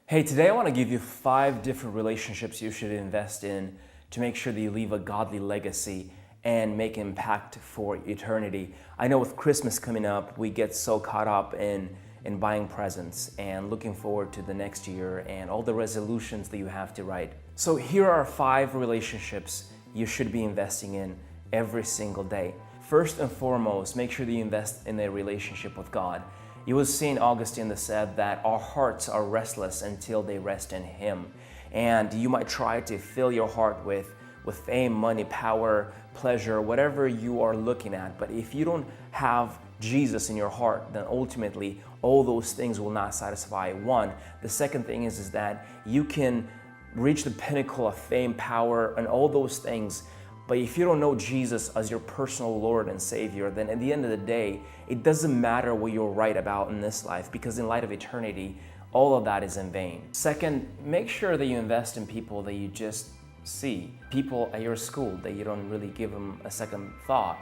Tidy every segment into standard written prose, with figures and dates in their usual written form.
Hey, today I want to give you 5 different relationships you should invest in to make sure that you leave a godly legacy and make impact for eternity. I know with Christmas coming up, we get so caught up in buying presents and looking forward to the next year and all the resolutions that you have to write. So here are 5 relationships you should be investing in every single day. First and foremost, make sure that you invest in a relationship with God. It was St. Augustine that said that our hearts are restless until they rest in Him. And you might try to fill your heart with fame, money, power, pleasure, whatever you are looking at. But if you don't have Jesus in your heart, then ultimately all those things will not satisfy. One. The second thing is that you can reach the pinnacle of fame, power, and all those things. But if you don't know Jesus as your personal Lord and Savior, then at the end of the day, it doesn't matter what you're right about in this life, because in light of eternity, all of that is in vain. Second, make sure that you invest in people that you just see. People at your school that you don't really give them a second thought.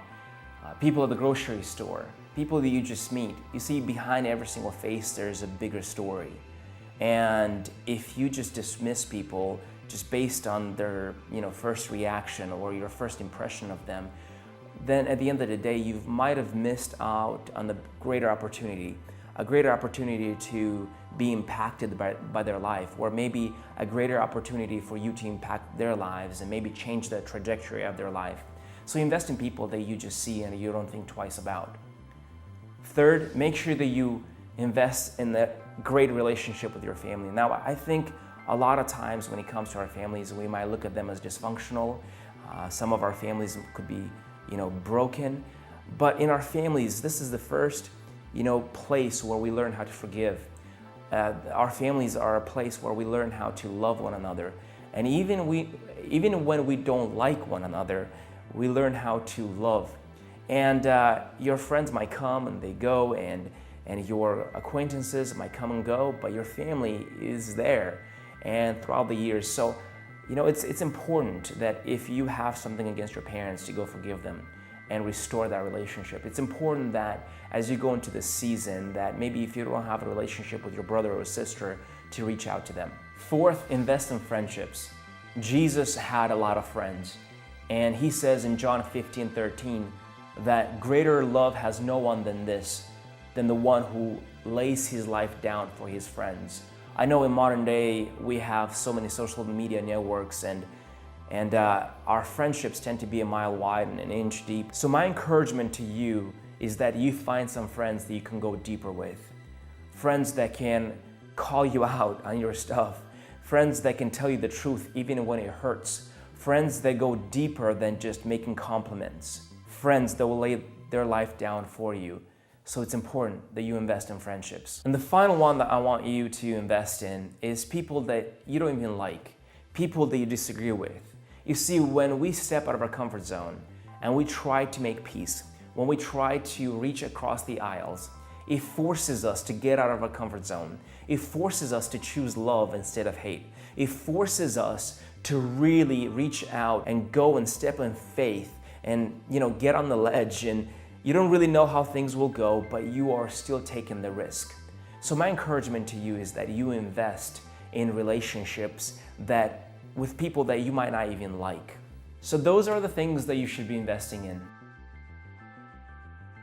People at the grocery store. People that you just meet. You see, behind every single face, there's a bigger story. And if you just dismiss people just based on their first reaction or your first impression of them, then at the end of the day, you might have missed out on the greater opportunity, a greater opportunity to be impacted by their life, or maybe a greater opportunity for you to impact their lives and maybe change the trajectory of their life. So invest in people that you just see and you don't think twice about. Third, make sure that you invest in that great relationship with your family. Now, I think a lot of times when it comes to our families, we might look at them as dysfunctional. Some of our families could be, broken. But in our families, this is the first, place where we learn how to forgive. Our families are a place where we learn how to love one another. And even when we don't like one another, we learn how to love. And your friends might come and they go, and your acquaintances might come and go, but your family is there and throughout the years. So, it's important that if you have something against your parents, to go forgive them and restore that relationship. It's important that as you go into this season, that maybe if you don't have a relationship with your brother or sister, to reach out to them. Fourth, invest in friendships. Jesus had a lot of friends, and He says in John 15:13 that greater love has no one than the one who lays his life down for his friends. I know in modern day we have so many social media networks, and our friendships tend to be a mile wide and an inch deep. So my encouragement to you is that you find some friends that you can go deeper with. Friends that can call you out on your stuff. Friends that can tell you the truth even when it hurts. Friends that go deeper than just making compliments. Friends that will lay their life down for you. So it's important that you invest in friendships. And the final one that I want you to invest in is people that you don't even like, people that you disagree with. You see, when we step out of our comfort zone and we try to make peace, when we try to reach across the aisles, it forces us to get out of our comfort zone. It forces us to choose love instead of hate. It forces us to really reach out and go and step in faith and get on the ledge, and you don't really know how things will go, but you are still taking the risk. So my encouragement to you is that you invest in relationships with people that you might not even like. So those are the things that you should be investing in.